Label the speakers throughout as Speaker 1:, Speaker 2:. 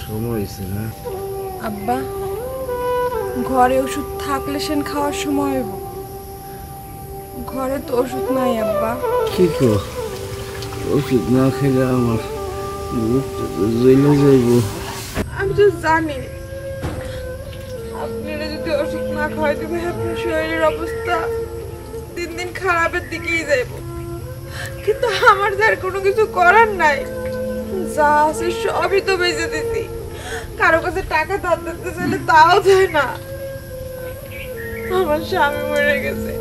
Speaker 1: সময় হয়েছে না?
Speaker 2: আব্বা, ঘরে ওষুধ থাকলে সেন খাওয়ার সময় হইব। ঘরে তো ওষুধ নাই আব্বা।
Speaker 1: কি কো, ওষুধ না খেলে আমার মুখটা তো জ্বলে যাইব।
Speaker 2: আমি তো জানি আপনারা যদি ওষুধ না খাওয়াই দেবে আপনার শরীরের অবস্থা দিন দিন খারাপের দিকেই যাইব, কিন্তু আমার যার কোনো কিছু করার নাই। যা আছে সবই তো বেঁচে দিছি, কারো কাছে টাকা ধার দিতে চাইলে তাও দেয় না। আমার স্বামী মরে গেছে,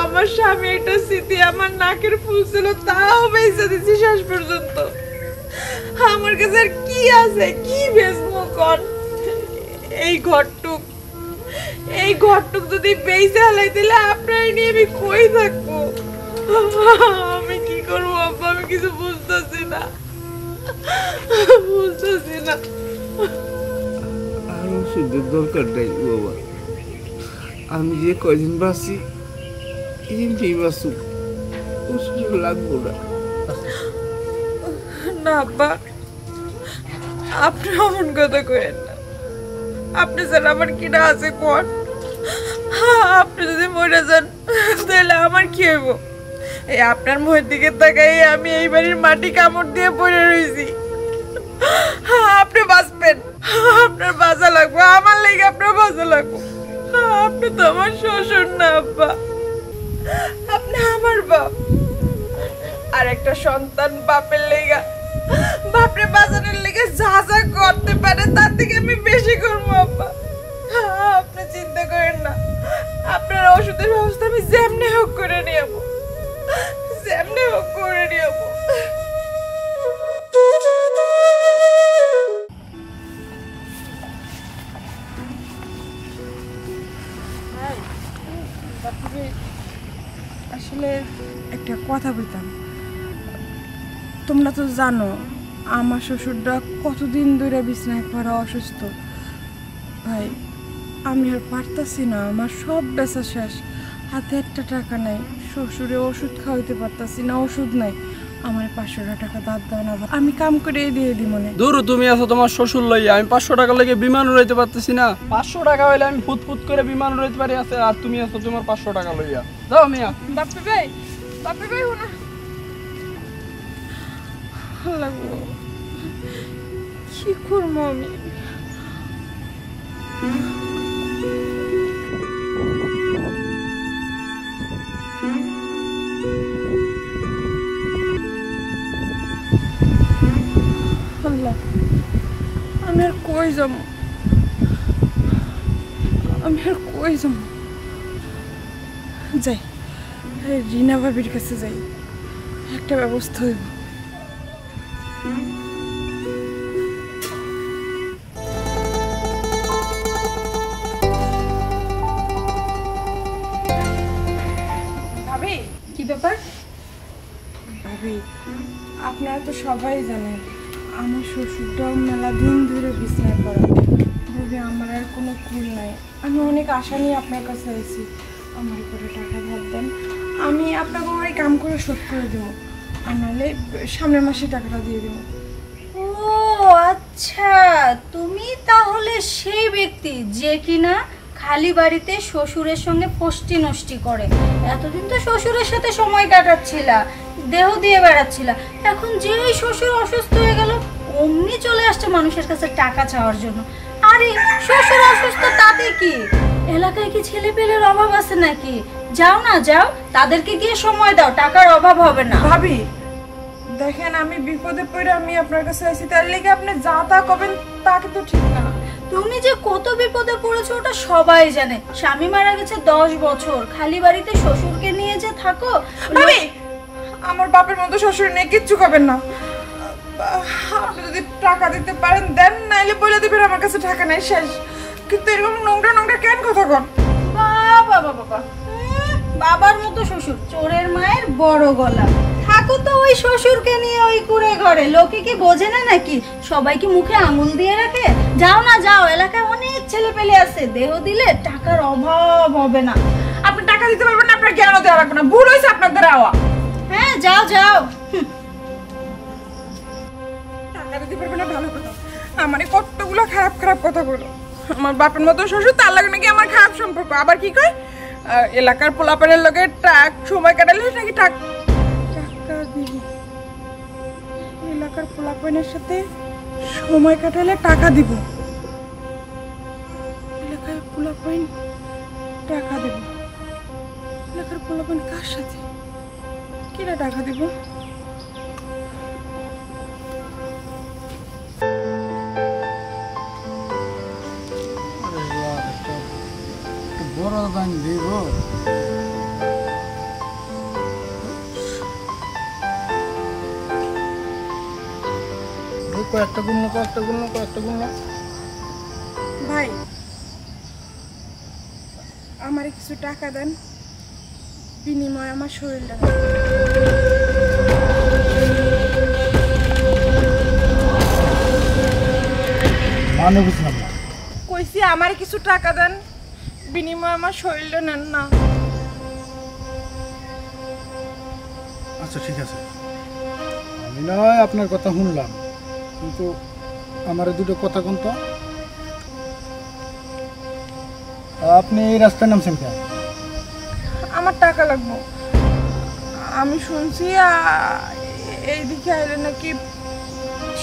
Speaker 2: আমার স্বামী একটা স্মৃতি আমার নাকের ফুল ছিল, তাও বেঁচে দিছি শেষ পর্যন্ত। আমার কাছে আর কি আছে, কি বেচবো কর? এই ঘরটুক যদি বেঁচে হালাই দিলে আপনার নিয়ে আমি কই থাকবো? আমি কি করবো আব্বা, আমি কিছু বুঝতেছি না।
Speaker 1: আর ওষুধের দরকার নাই বাবা, আমি যে কয়দিন বাঁচি এমনি বাঁচুক, ওষুধ লাগবো না।
Speaker 2: না আব্বা, আপনি অমন কথা করেন না। আপনি স্যার আমার কিনা আছে কোন? আপনি যদি মরে যান তাহলে আমার কি হইব? এই আপনার মুখের দিকে তাকাই আমি এই বাড়ির মাটি কামড় দিয়ে পড়ে রয়েছি। আপনি বাঁচবেন, আপনার বাঁচা লাগবে, আমার লেগে আপনার বাঁচা লাগবে। আপনি তো আমার শ্বশুর না আব্বা, আপনি আমার বাপ। আর একটা সন্তান বাপের লেগা, বাপরে বাজারের লেগে যা যা করতে পারে তার থেকে আমি বেশি করবো আব্বা। আপনি চিন্তা করেন না, আপনার ওষুধের ব্যবস্থা আমি যেমনি হোক করে নিব, যেমনি হোক করে নিব। আসলে একটা কথা বলতাম, তোমরা তো জানো আমার শ্বশুরটা কতদিন ধরে বিছনায় পড়া অসুস্থ। ভাই আমি আর পারতাছি না, আমার সব বেচা শেষ, হাতে একটা টাকা নাই, শ্বশুরে ওষুধ খাওয়াইতে পারতাছি না, ওষুধ নাই। আমার 500 টাকা দাঁত দাও না, আমি কাম করে দিয়ে দিই মনে।
Speaker 3: দূর তুমি আছো তোমার শ্বশুর লইয়া, আমি 500 টাকা লেগে বিমান উড়াইতে পারতেছি না। 500 টাকা হইলে আমি ফুট করে বিমান উড়াইতে পারি আছে, আর তুমি আছো তোমার 500 টাকা লইয়া। যাও মিয়া।
Speaker 2: বাপরে ভাই না লাগবো, কি করবো আমি? আমি আর কই যাবো, যাই রিনা ভাবির কাছে যাই, একটা ব্যবস্থা হইব। ভাবি
Speaker 4: কি ব্যাপার?
Speaker 2: ভাবি আপনারা তো সবাই জানেন আমার শ্বশুরটাও মেলা দিন ধরে বিছনায় পড়া। ভাবি আমার আর কোনো কুল নাই, আমি অনেক আশা নিয়ে আপনার কাছে আইছি, আমার করে টাকা ধার দেন, আমি আপনাকে আমার কাম করে শোধ করে দেবো, আর নাহলে সামনের মাসে টাকাটা দিয়ে দেবো।
Speaker 4: ও আচ্ছা, তুমি তাহলে সেই ব্যক্তি যে কিনা খালি বাড়িতে শ্বশুরের সঙ্গে ফষ্টি নষ্টি করে। এতদিন তো শ্বশুরের সাথে সময় কাটাচ্ছিলা, দেহ দিয়ে বেড়াচ্ছিলা, এখন যেই শ্বশুর অসুস্থ হয়ে গেল অমনি চলে আসছে মানুষের কাছে টাকা চাওয়ার জন্য। আরে শ্বশুর অসুস্থ তাতে কি? এলাকায় কি ছেলে পেলের অভাব আছে নাকি? যাও না, যাও তাদেরকে গিয়ে সময় দাও, টাকার অভাব হবে না।
Speaker 2: ভাবি দেখেন আমি বিপদে পড়ে আমি আপনার কাছে আইছি, তার লেগে আপনি যা তা করবেন তা কিন্তু ঠিক না।
Speaker 4: তুমি যে কত বিপদে পড়েছো ওটা সবাই জানে। স্বামী মারা গেছে 10 বছর, খালি বাড়িতে শ্বশুরকে নিয়ে যে থাকো।
Speaker 2: ভাবি আমার বাপের মতো শ্বশুর নেই, কিচ্ছু করবেন না। আপনি যদি টাকা দিতে পারেন দেন, নাইলে বলে দিবেন আমার কাছে টাকা নাই, শেষ। কিন্তু এরকম নোংরা কেন কথা কন?
Speaker 4: বাবা বাবার মতো শ্বশুর, চোরের মায়ের বড় গলা। থাকো তো ওই শ্বশুরকে নিয়ে ওই কুড়ে ঘরে, লোকে কি বোঝে না নাকি? সবাই কি মুখে আঙুল দিয়ে রাখে? যাও না, যাও, এলাকায় অনেক ছেলে পেলে আছে, দেহ দিলে টাকার অভাব হবে না।
Speaker 2: আপনি টাকা দিতে পারবেন না, আপনার জ্ঞানও দেওয়া লাগবে না, ভুল হয়েছে আপনার দ্বারা আওয়া।
Speaker 4: হ্যাঁ যাও যাও।
Speaker 2: টাকা দিতে পারবেন না ভালো কথা, আমারে কতগুলো খারাপ খারাপ কথা বলো। আমার বাপের মতো শ্বশুর, তার লাগে নাকি আমার খারাপ সম্পর্ক। আবার কি কয়, এলাকার পোলাপানের লগে সময় কাটালে নাকি টাকা দিব। এলাকার পোলাপানের সাথে সময় কাটালে টাকা দিব। এলাকার পোলাপান টাকা দিব। এলাকার পোলাপান কার সাথে কিরা টাকা দিব?
Speaker 5: বড় দান দিব। কয়েকটা গুণ
Speaker 2: ভাই, আমারে কিছু টাকা দেন, বিনিময়ে আমার শরীরটা।
Speaker 5: মানে বুঝলাম না।
Speaker 2: কইছি আমারে কিছু টাকা দেন, বিনিময়ে আমার শরীরটা নেন না।
Speaker 5: আচ্ছা ঠিক আছে, আমি নয় আপনার কথা শুনলাম, কিন্তু আমার দুটো কথা কোন তো। আপনি এই রাস্তায় নামছেন কেন?
Speaker 2: আমার টাকা লাগবে। আমি শুনছি এইদিকে আইলে নাকি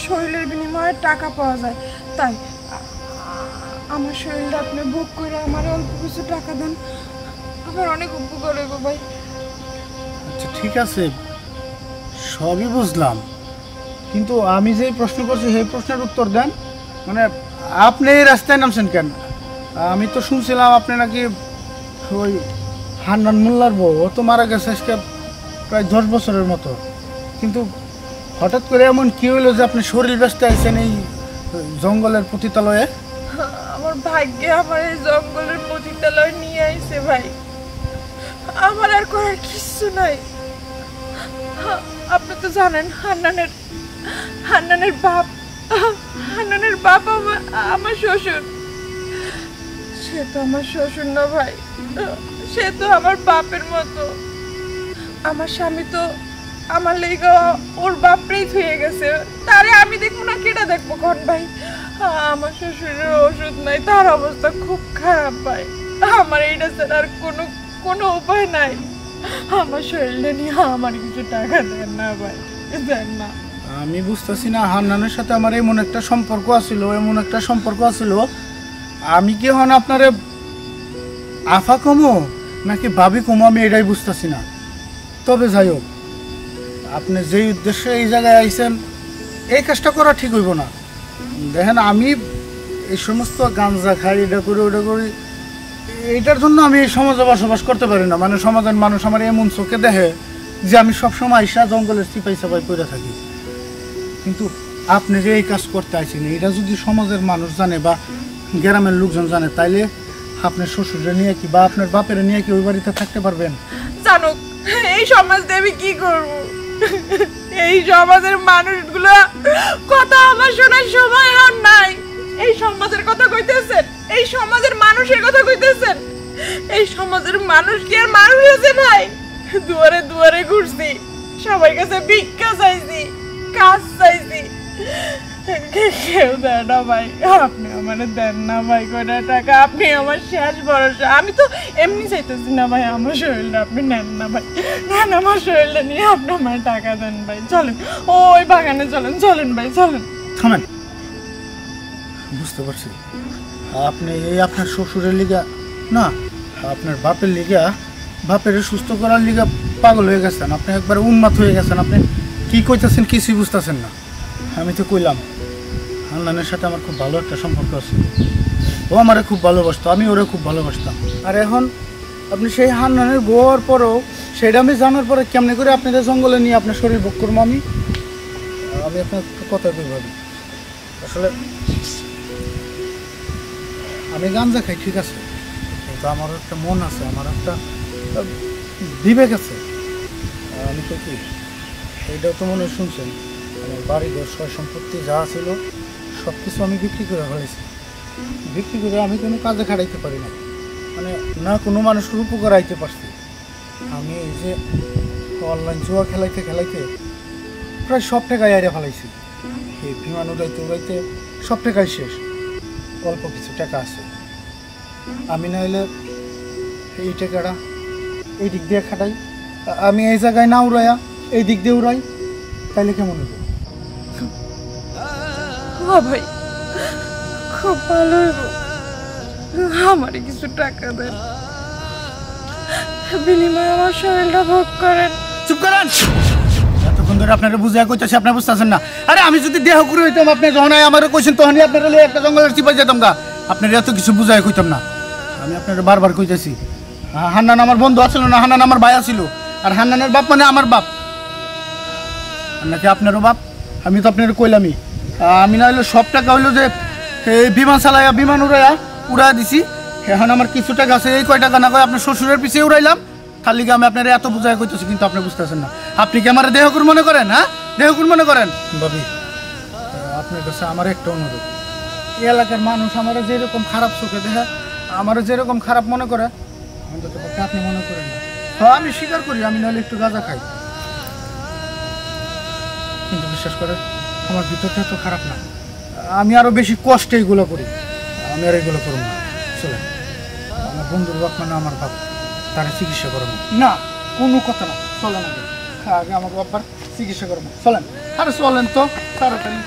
Speaker 2: শরীরের বিনিময়ে টাকা পাওয়া যায়, তাই আমার শরীরটা আপনি বুক করে আমার অল্প কিছু টাকা দেন, আমার অনেক উপকার হইব ভাই।
Speaker 5: আচ্ছা ঠিক আছে, সবই বুঝলাম, কিন্তু আমি যে প্রশ্ন করছি সেই প্রশ্নের উত্তর দেন। মানে আপনি এই রাস্তায় নামছেন কেন? আমি তো শুনছিলাম আপনি নাকি ওই হান্নান মোল্লার বউ, ও তো মারা গেছে আজকে প্রায় 10 বছরের মতো, কিন্তু হঠাৎ করে এমন কি হইলো যে আপনি শরীর ব্যস্ত আছেন এই জঙ্গলের পতিতালয়ে?
Speaker 2: আমার ভাগ্যে আমার এই জঙ্গলের পতিতালয় নিয়ে আইছে ভাই, আমার আর করার কিছু নাই। আপনি তো জানেন হান্নানের বাপ আমার শ্বশুর। সে তো আমার শ্বশুর না ভাই, সে তো আমার বাপের মতো। আমার স্বামী তো আমার লেগে ওর বাপরেই থুয়ে গেছে, তারে আমি দেখবো না কেটা দেখবো কোন ভাই? আমার শ্বশুরের ওষুধ নাই, তার অবস্থা খুব খারাপ ভাই। আমার এইটা ছাড়া আর কোনো উপায় নাই। আমার শরীরটা নিয়ে আমার কিছু টাকা দেন না ভাই, দেন না।
Speaker 5: আমি বুঝতেছি না, হান্নানের সাথে আমার এমন একটা সম্পর্ক আছিল, আমি কি হন আপনারে আফা কমো নাকি ভাবি কমো আমি এটাই বুঝতেছি না। তবে যাই হোক, আপনি যেই উদ্দেশ্যে এই জায়গায় আইছেন এই কাজটা করা ঠিক হইব না। দেখেন, আমি এই সমস্ত গাঞ্জা খাই, এটা করি ওটা করি, এইটার জন্য আমি এই সমাজে বসবাস করতে পারি না। মানে সমাজের মানুষ আমার এমন চোখে দেখে যে আমি সবসময় আইসা জঙ্গলের চিপাই চাপাই করে থাকি। কিন্তু আপনি যে এই কাজ করতে আইছেন, এটা যদি সমাজের মানুষ জানে বা গ্রামের লোকজন জানে, তাইলে আপনার শ্বশুরে নিয়ে কি বা আপনার বাপের নিয়ে কি ওই বাড়িতে থাকতে পারবেন?
Speaker 2: জানুক, এই সমাজ দিয়ে আমি কি করব? এই সমাজের মানুষগুলো কথা আমার শোনার সময় আর নাই। এই সমাজের কথা কইতেছেন, এই সমাজের মানুষের কথা কইতেছেন। এই সমাজের মানুষ কি আর মানুষ আছে ভাই? দুয়ারে দুয়ারে ঘুরছি, সবার কাছে ভিক্ষা চাইছি, কাজ চাইছি, কেউ দেয় না ভাই। আপনি আমার দেন না ভাই কয়টা টাকা, আপনি আমার শেষ ভরসা। আমি তো এমনি চাইতেছি না ভাই, আমার শরীরটা আপনি নেন না ভাই, নেন আমার শরীরটা নিয়ে আপনি আমার টাকা দেন ভাই। চলেন ওই বাগানে চলেন ভাই, চলেন।
Speaker 5: থামেন, বুঝতে পারছি আপনি এই আপনার শ্বশুরের লিগা না, আপনার বাপের লিগা, বাপের সুস্থ করার লিগা পাগল হয়ে গেছেন, আপনি একবার উন্মাদ হয়ে গেছেন। আপনি কি কইতেছেন কিছুই বুঝতেছেন না। আমি তো কইলাম হান্নানের সাথে আমার খুব ভালো একটা সম্পর্ক আছে, ও আমারে খুব ভালোবাসতো, আমি ওরে খুব ভালোবাসতাম। আর এখন আপনি সেই হান্নানের গোয়ার পরেও সেটা আমি জানার পরে কেমনে করে আপনাদের জঙ্গলে নিয়ে আপনার শরীর ভোগ করবো? আমি আপনার কথা কই ভাবি, আসলে আমি গাঞ্জা খাই ঠিক আছে, কিন্তু আমার একটা মন আছে, আমার একটা বিবেক আছে। আমি তো কি এইটাও তো মনে শুনছেন, আমার বাড়ি ঘর সয় সম্পত্তি যা ছিল সব কিছু আমি বিক্রি করে ফেলেছি। বিক্রি করে আমি কোনো কাজে খাটাইতে পারি না, মানে না কোনো মানুষের উপকার আইতে পারছি। আমি এই যে অনলাইন জুয়া খেলাইতে প্রায় সব টাকায় আইরে ফেলাইছি। এই বিমান উড়াইতে সব টাকাই শেষ, অল্প কিছু টাকা আছে। আমি না হলে এই টাকাটা এই দিক দিয়ে খাটাই, আমি এই জায়গায় না উড়াইয়া এই দিক দিয়ে উড়াই, তাইলে কেমন হবে?
Speaker 2: ভাই খুব ভালো হইব, আমারে কিছু টাকা দেন, বিনিময়ে আমার শরীরটা ভোগ করেন।
Speaker 5: চুপ করেন! এতক্ষণ ধরে আপনারা বুঝাই কইতেছি, আপনারা বুঝতেছেন না। আরে আমি যদি দেহ করে হইতাম, আপনি যখন আমার কইছেন তখনই আপনারা একটা জঙ্গলের চিপাই যেতাম গা, আপনারা এত কিছু বুঝাই কইতাম না। আমি আপনারা বারবার কইতেছি, হান্নান আমার বন্ধু আছিল না, হান্নান আমার ভাই ছিল, আর হান্নানের বাপ মানে আমার বাপ, আর নাকি আপনারও বাপ। আমি তো আপনার কইলামই, আমি না হইলে সব টাকা হইলো যে এই বিমান চালাইয়া বিমান উড়াইয়া দিছি। এখন আমার কিছু টাকা আছে, এই কয় টাকা না কয় আপনার শ্বশুরের পিছিয়ে উড়াইলাম, তার লিগে আমি আপনার এত বুঝাই কইতেছি, কিন্তু আপনি বুঝতেছেন না। আপনি কি আমার দেহকুর মনে করেন? হ্যাঁ, দেহকুর মনে করেন? ভাবি, আপনার কাছে আমার একটা অনুরোধ, এই এলাকার মানুষ আমার যেরকম খারাপ চোখে দেখে, আমার যেরকম খারাপ মনে করে, অন্তত আপনি মনে করেন না। হ্যাঁ, আমি স্বীকার করি আমি নাহলে একটু গাঁজা খাই, কিন্তু বিশ্বাস করেন আমার ভিতরটা তো খারাপ না, আমি আরো বেশি কষ্টে এগুলো করি। আমি আর এগুলো করবো না। চলেন, আমার বন্ধুর বাপ মানে আমার বাপ, তারা চিকিৎসা করবো না, কোনো কথা না। চলেন আগে, আগে আমার বাবার চিকিৎসা করবো। চলেন, আরে চলেন তো তাড়াতাড়ি।